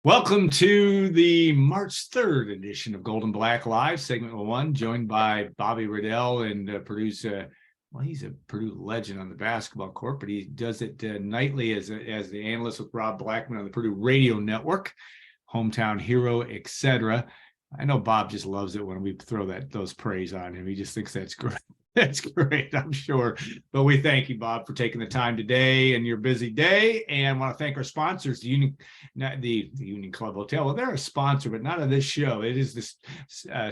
Welcome to the March 3rd edition of Gold and Black Live, segment 1, joined by Bobby Riddell and Purdue's, he's a Purdue legend on the basketball court, but he does it nightly as the analyst with Rob Blackman on the Purdue Radio Network, hometown hero, etc. I know Bob just loves it when we throw those praise on him. He just thinks that's great. That's great, I'm sure. But we thank you, Bob, for taking the time today and your busy day. And want to thank our sponsors, the Union Club Hotel. Well, they're a sponsor, but not of this show. It is this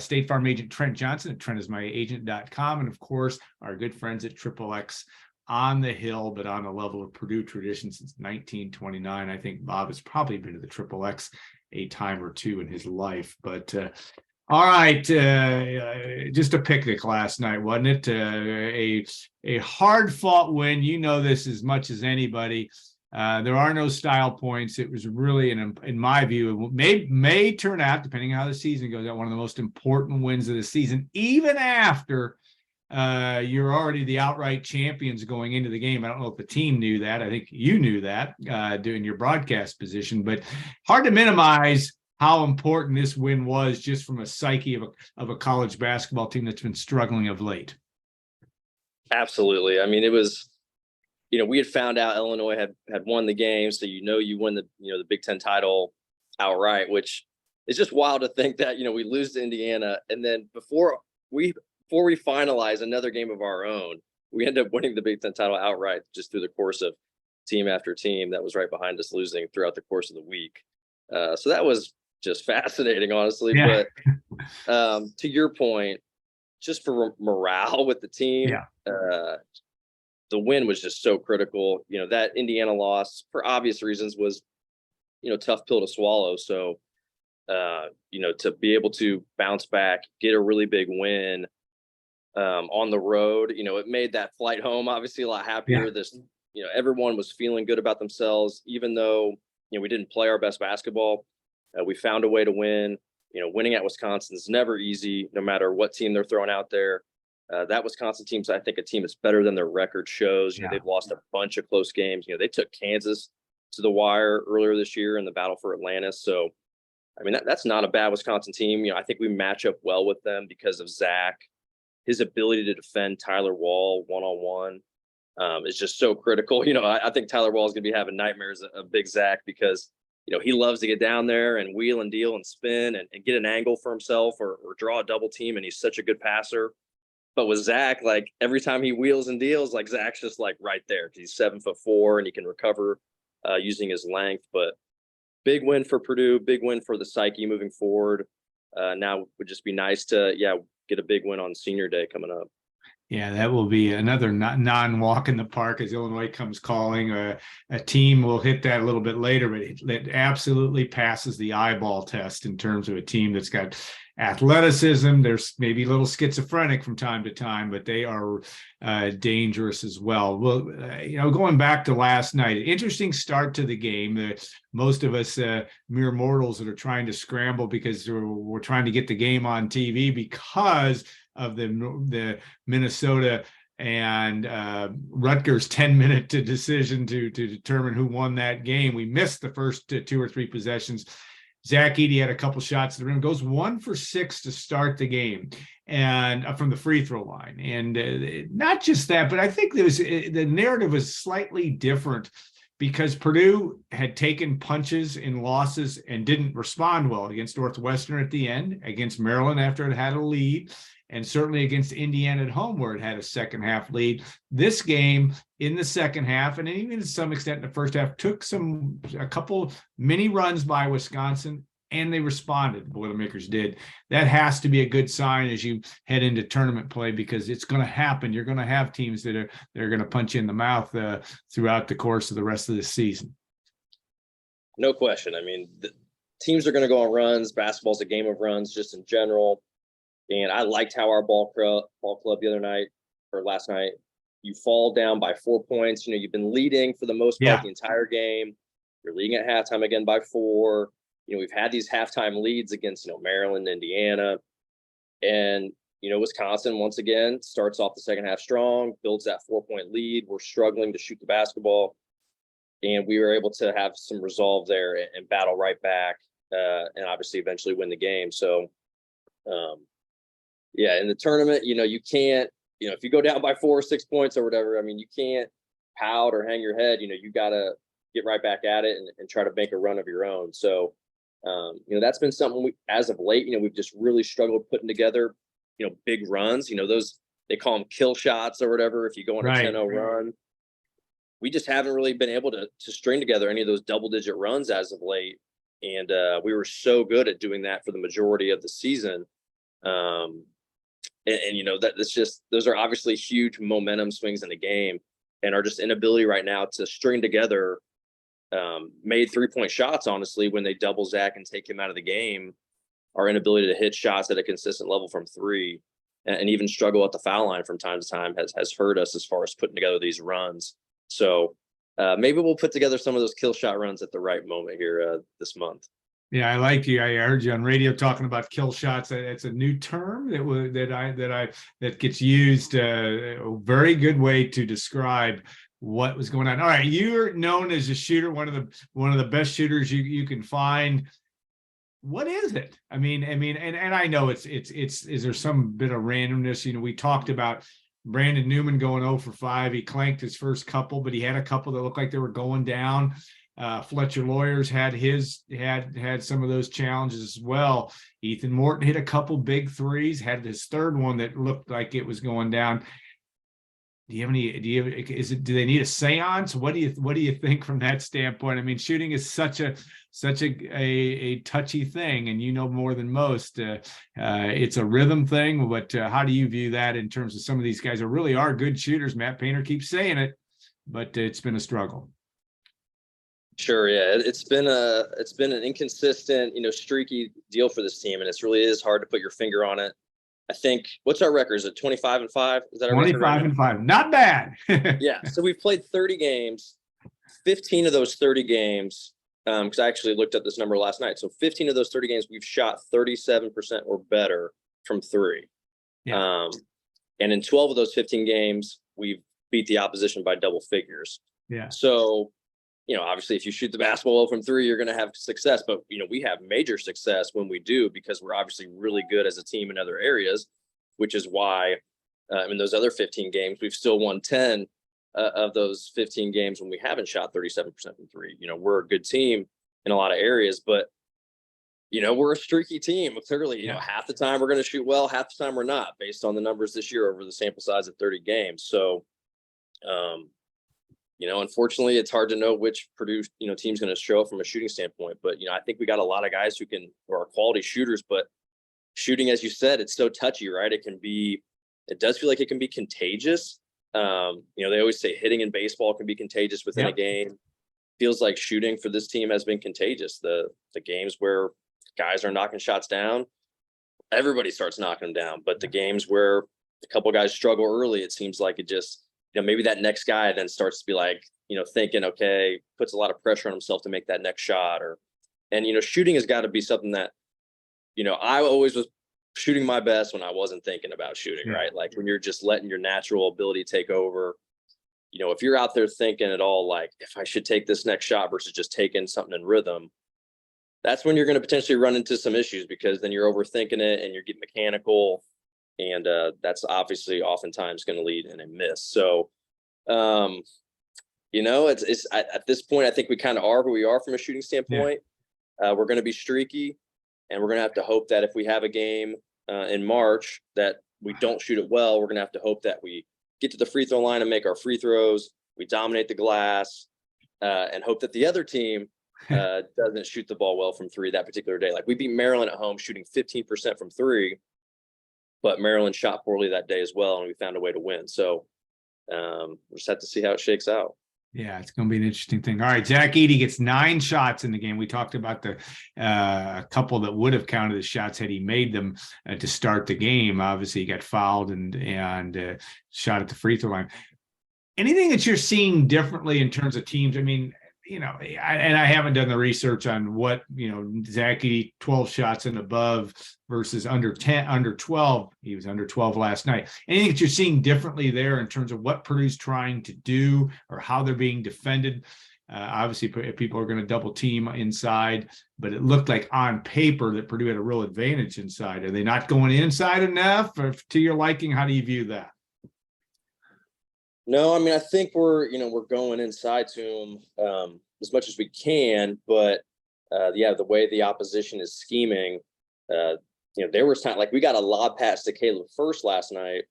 State Farm agent Trent Johnson at TrentIsMyAgent.com. And of course, our good friends at Triple X on the Hill, but on the level of Purdue tradition since 1929. I think Bob has probably been to the Triple X a time or two in his life. But all right, just a picnic last night, wasn't it? A hard-fought win. You know this as much as anybody. There are no style points. It was really, in my view, may turn out, depending on how the season goes, out one of the most important wins of the season, even after you're already the outright champions going into the game. I don't know if the team knew that. I think you knew that doing your broadcast position, but hard to minimize how important this win was just from a psyche of a college basketball team that's been struggling of late. Absolutely. I mean, it was, we had found out Illinois had won the game. So, you win the Big Ten title outright, which is just wild to think that, we lose to Indiana. And then before we finalize another game of our own, we end up winning the Big Ten title outright just through the course of team after team that was right behind us losing throughout the course of the week. So that was just fascinating, honestly. Yeah. But to your point, just for morale with the team, the win was just so critical. That Indiana loss, for obvious reasons, was tough pill to swallow. So to be able to bounce back, get a really big win on the road, it made that flight home obviously a lot happier. Everyone was feeling good about themselves, even though we didn't play our best basketball. We found a way to win. Winning at Wisconsin is never easy, no matter what team they're throwing out there. That Wisconsin team's, I think, a team that's better than their record shows. They've lost a bunch of close games. They took Kansas to the wire earlier this year in the battle for Atlantis. So, I mean, that's not a bad Wisconsin team. I think we match up well with them because of Zach. His ability to defend Tyler Wall one-on-one is just so critical. I think Tyler Wall is going to be having nightmares of Big Zach because he loves to get down there and wheel and deal and spin and get an angle for himself or draw a double team. And he's such a good passer. But with Zach, like every time he wheels and deals, like Zach's just like right there because he's 7'4" and he can recover using his length. But big win for Purdue, big win for the psyche moving forward. Now it would just be nice to, get a big win on senior day coming up. Yeah, that will be another non-walk in the park as Illinois comes calling. A team will hit that a little bit later, but it absolutely passes the eyeball test in terms of a team that's got athleticism. There's maybe a little schizophrenic from time to time, but they are dangerous as well. Well, going back to last night, interesting start to the game. Most of us mere mortals that are trying to scramble because we're trying to get the game on TV because of the Minnesota and Rutgers 10-minute decision to determine who won that game. We missed the first 2 or 3 possessions. Zach Edey had a couple shots at the rim, goes 1 for 6 to start the game, and from the free throw line. And not just that, but I think the narrative was slightly different because Purdue had taken punches in losses and didn't respond well against Northwestern at the end, against Maryland after it had a lead, and certainly against Indiana at home where it had a second half lead. This game in the second half, and even to some extent in the first half, took a couple mini runs by Wisconsin, and they responded. The Boilermakers did. That has to be a good sign as you head into tournament play because it's going to happen. You're going to have teams that are going to punch you in the mouth throughout the course of the rest of the season. No question. I mean, the teams are going to go on runs. Basketball's a game of runs just in general. And I liked how our ball club the other night or last night, you fall down by 4 points. You've been leading for the most part the entire game. You're leading at halftime again by 4. We've had these halftime leads against, Maryland, Indiana. And, Wisconsin, once again, starts off the second half strong, builds that 4-point lead. We're struggling to shoot the basketball. and we were able to have some resolve there and battle right back, and obviously eventually win the game. So, yeah, in the tournament, you can't, if you go down by 4 or 6 points or whatever, I mean, you can't pout or hang your head. You got to get right back at it and try to make a run of your own. So, that's been something as of late, we've just really struggled putting together, big runs, those, they call them kill shots or whatever. If you go on a 10-0 run, we just haven't really been able to string together any of those double-digit runs as of late. And we were so good at doing that for the majority of the season. That's just, those are obviously huge momentum swings in the game, and our just inability right now to string together made 3-point shots, honestly, when they double Zach and take him out of the game. Our inability to hit shots at a consistent level from 3 and even struggle at the foul line from time to time has hurt us as far as putting together these runs. So maybe we'll put together some of those kill shot runs at the right moment here this month. Yeah, I like you. I heard you on radio talking about kill shots. It's a new term that gets used. A very good way to describe what was going on. All right, you're known as a shooter, one of the best shooters you can find. What is it? I mean, and I know it's is there some bit of randomness? We talked about Brandon Newman going 0 for 5. He clanked his first couple, but he had a couple that looked like they were going down. Fletcher Lawyers had some of those challenges as well. Ethan Morton hit a couple big threes, had his third one that looked like it was going down. Do they need a seance? What do you think from that standpoint? I mean, shooting is such a touchy thing, and more than most. It's a rhythm thing, but how do you view that in terms of some of these guys that really are good shooters? Matt Painter keeps saying it, but it's been a struggle. Sure, yeah, it's been an inconsistent, streaky deal for this team, and it really is hard to put your finger on it. I think, what's our record? Is it 25-5? Is that our 25-5? Not bad. Yeah. So we've played 30 games. 15 of those 30 games, because I actually looked at this number last night. So 15 of those 30 games, we've shot 37% or better from 3. Yeah. And in 12 of those 15 games, we've beat the opposition by double figures. Yeah. So, obviously, if you shoot the basketball well from 3, you're going to have success. But, we have major success when we do, because we're obviously really good as a team in other areas, which is why in those other 15 games, we've still won 10 of those 15 games when we haven't shot 37% from 3. We're a good team in a lot of areas, but, we're a streaky team. Clearly, half the time we're going to shoot well, half the time we're not, based on the numbers this year over the sample size of 30 games. So, unfortunately, it's hard to know which team's going to show up from a shooting standpoint. But, I think we got a lot of guys who are quality shooters, but shooting, as you said, it's so touchy, right? It does feel like it can be contagious. They always say hitting in baseball can be contagious within a game. Feels like shooting for this team has been contagious. The games where guys are knocking shots down, everybody starts knocking them down. But the games where a couple guys struggle early, it seems like it just, maybe that next guy then starts to be like, thinking, okay, puts a lot of pressure on himself to make that next shot. And shooting has got to be something that, I always was shooting my best when I wasn't thinking about shooting, right? Like when you're just letting your natural ability take over. If you're out there thinking at all, like, if I should take this next shot versus just taking something in rhythm, that's when you're going to potentially run into some issues, because then you're overthinking it and you're getting mechanical. And that's obviously oftentimes going to lead in a miss. So, it's at this point, I think we kind of are who we are from a shooting standpoint. We're going to be streaky, and we're going to have to hope that if we have a game in March that we don't shoot it well, we're going to have to hope that we get to the free throw line and make our free throws. We dominate the glass, and hope that the other team doesn't shoot the ball well from 3 that particular day. Like we beat Maryland at home shooting 15% from 3. But Maryland shot poorly that day as well, and we found a way to win. So we'll just have to see how it shakes out. Yeah, it's going to be an interesting thing. All right, Zach Edey gets 9 shots in the game. We talked about the couple that would have counted as shots had he made them to start the game. Obviously, he got fouled and shot at the free throw line. Anything that you're seeing differently in terms of teams? I mean, I haven't done the research on what, Zach Edey 12 shots and above versus under 12. He was under 12 last night. Anything that you're seing differently there in terms of what Purdue's trying to do or how they're being defended? Obviously, people are going to double team inside, but it looked like on paper that Purdue had a real advantage inside. Are they not going inside enough, or to your liking? How do you view that? No, I mean, I think we're going inside to them as much as we can, but the way the opposition is scheming, there was time, like we got a lob pass to Caleb first last night,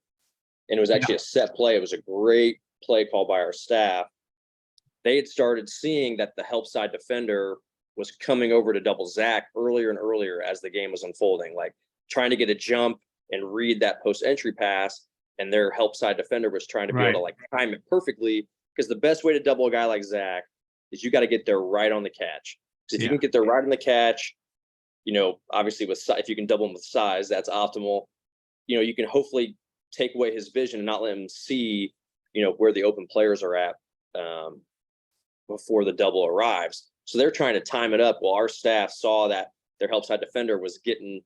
and it was actually a set play. It was a great play call by our staff. They had started seeing that the help side defender was coming over to double Zach earlier and earlier as the game was unfolding, like trying to get a jump and read that post entry pass. And their help side defender was trying to be able to like time it perfectly, because the best way to double a guy like Zach is you got to get there right on the catch. Because if you can get there right on the catch, obviously if you can double him with size, that's optimal. You can hopefully take away his vision and not let him see, where the open players are at before the double arrives. So they're trying to time it up. Well, our staff saw that their help side defender was getting,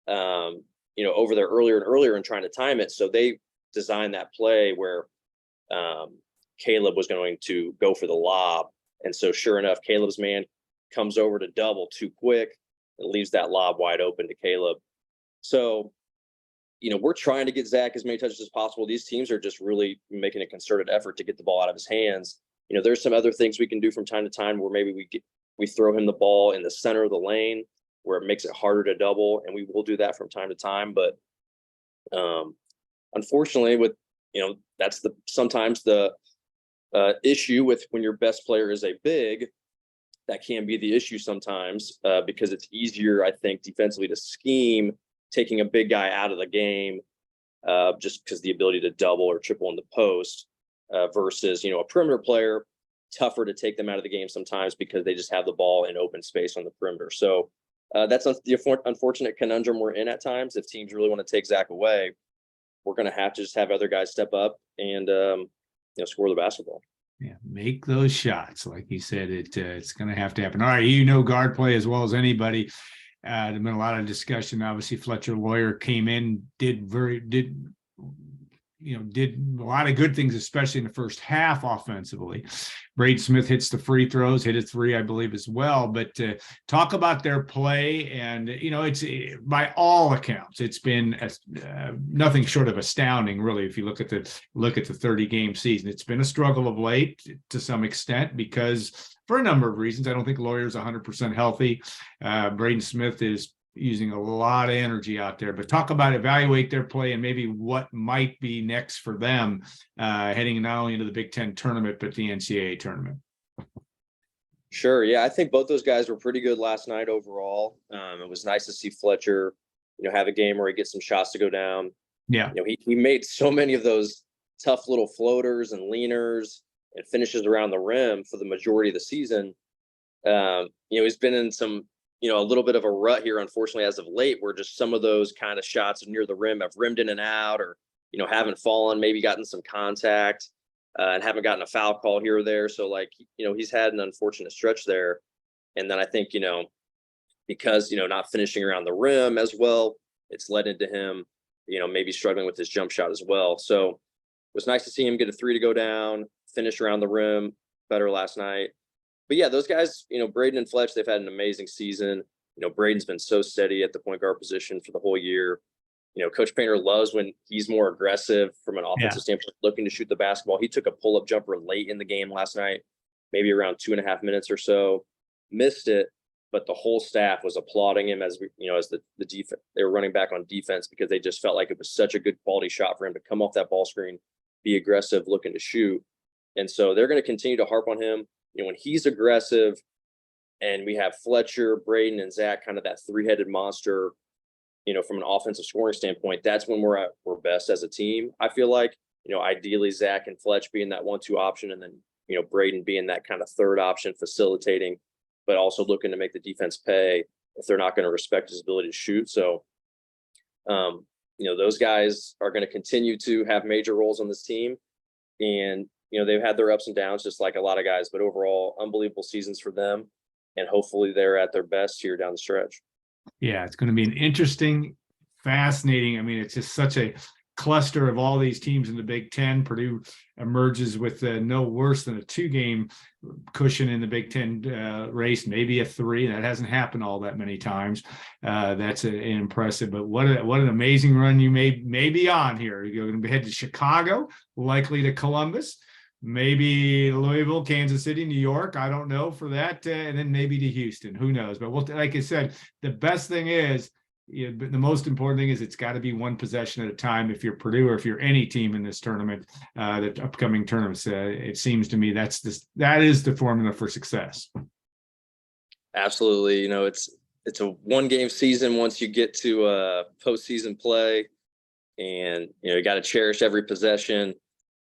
over there earlier and earlier and trying to time it. So they designed that play where Caleb was going to go for the lob. And so sure enough, Caleb's man comes over to double too quick and leaves that lob wide open to Caleb. So, we're trying to get Zach as many touches as possible. These teams are just really making a concerted effort to get the ball out of his hands. There's some other things we can do from time to time where maybe we throw him the ball in the center of the lane where it makes it harder to double. And we will do that from time to time. But unfortunately, with, that's sometimes the issue with when your best player is a big, that can be the issue sometimes because it's easier, I think, defensively to scheme taking a big guy out of the game just because the ability to double or triple in the post versus, a perimeter player, tougher to take them out of the game sometimes because they just have the ball in open space on the perimeter. So that's the unfortunate conundrum we're in at times. If teams really want to take Zach away, we're going to have to just have other guys step up and, score the basketball. Yeah, make those shots. Like you said, it's going to have to happen. All right, guard play as well as anybody. There's been a lot of discussion. Obviously, Fletcher Lawyer came in, did a lot of good things, especially in the first half offensively. Braden Smith hits the free throws, hit a three, I believe, as well. But talk about their play, and it's by all accounts, it's been nothing short of astounding, really. If you look at the 30-game season, it's been a struggle of late to some extent because for a number of reasons. I don't think Lawyer's 100% healthy. Braden Smith is using a lot of energy out there, but evaluate their play and maybe what might be next for them heading not only into the Big Ten tournament, but the NCAA tournament. Sure. Yeah. I think both those guys were pretty good last night overall. It was nice to see Fletcher, have a game where he gets some shots to go down. Yeah. He made so many of those tough little floaters and leaners and finishes around the rim for the majority of the season. He's been in some, a little bit of a rut here, unfortunately, as of late, where just some of those kind of shots near the rim have rimmed in and out or, haven't fallen, maybe gotten some contact and haven't gotten a foul call here or there. So he's had an unfortunate stretch there. And then I think, because, not finishing around the rim as well, it's led into him, maybe struggling with his jump shot as well. So it was nice to see him get a three to go down, finish around the rim better last night. But yeah, those guys, Braden and Fletch, they've had an amazing season. Braden's been so steady at the point guard position for the whole year. Coach Painter loves when he's more aggressive from an offensive standpoint, looking to shoot the basketball. He took a pull-up jumper late in the game last night, maybe around 2.5 minutes or so, missed it, but the whole staff was applauding him as the defense. They were running back on defense because they just felt like it was such a good quality shot for him to come off that ball screen, be aggressive, looking to shoot. And so they're going to continue to harp on him. When he's aggressive and we have Fletcher, Braden, and Zach, kind of that three-headed monster, from an offensive scoring standpoint, that's when we're best as a team. I feel like, ideally Zach and Fletch being that 1-2 option, and then, Braden being that kind of third option facilitating, but also looking to make the defense pay if they're not going to respect his ability to shoot. So, those guys are going to continue to have major roles on this team. And, they've had their ups and downs, just like a lot of guys, but overall, unbelievable seasons for them. And hopefully they're at their best here down the stretch. Yeah, it's going to be an interesting, fascinating. I mean, it's just such a cluster of all these teams in the Big Ten, Purdue emerges with no worse than a 2-game cushion in the Big Ten race, maybe a 3. That hasn't happened all that many times. That's impressive. But what an amazing run you may be on here. You're going to head to Chicago, likely to Columbus, maybe Louisville, Kansas City, New York. I don't know for that, and then maybe to Houston. Who knows? But like I said, the best thing is, the most important thing is it's got to be one possession at a time. If you're Purdue or if you're any team in this tournament, the upcoming tournaments, it seems to me that is the formula for success. Absolutely. It's a 1-game season once you get to postseason play, and you got to cherish every possession.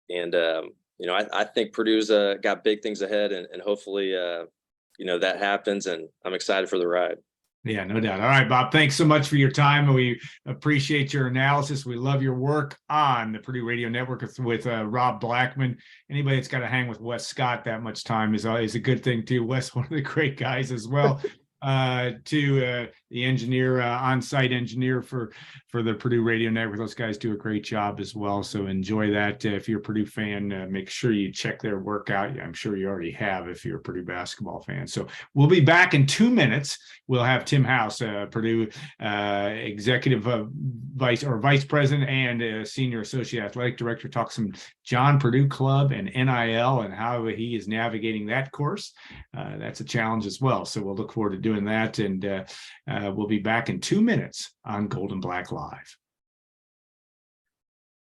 And I think Purdue's got big things ahead, and hopefully that happens. And I'm excited for the ride. Yeah, no doubt. All right, Bob, thanks so much for your time. We appreciate your analysis. We love your work on the Purdue Radio Network with Rob Blackman. Anybody that's got to hang with Wes Scott that much time is a good thing too. Wes, one of the great guys as well. To the engineer, on-site engineer for the Purdue Radio Network. Those guys do a great job as well. So enjoy that. If you're a Purdue fan, make sure you check their work out. I'm sure you already have if you're a Purdue basketball fan. So we'll be back in 2 minutes. We'll have Tim House, Purdue executive vice president and senior associate athletic director, talk some John Purdue Club and NIL and how he is navigating that course. That's a challenge as well. So we'll look forward to doing that. And we'll be back in 2 minutes on Golden Black Live.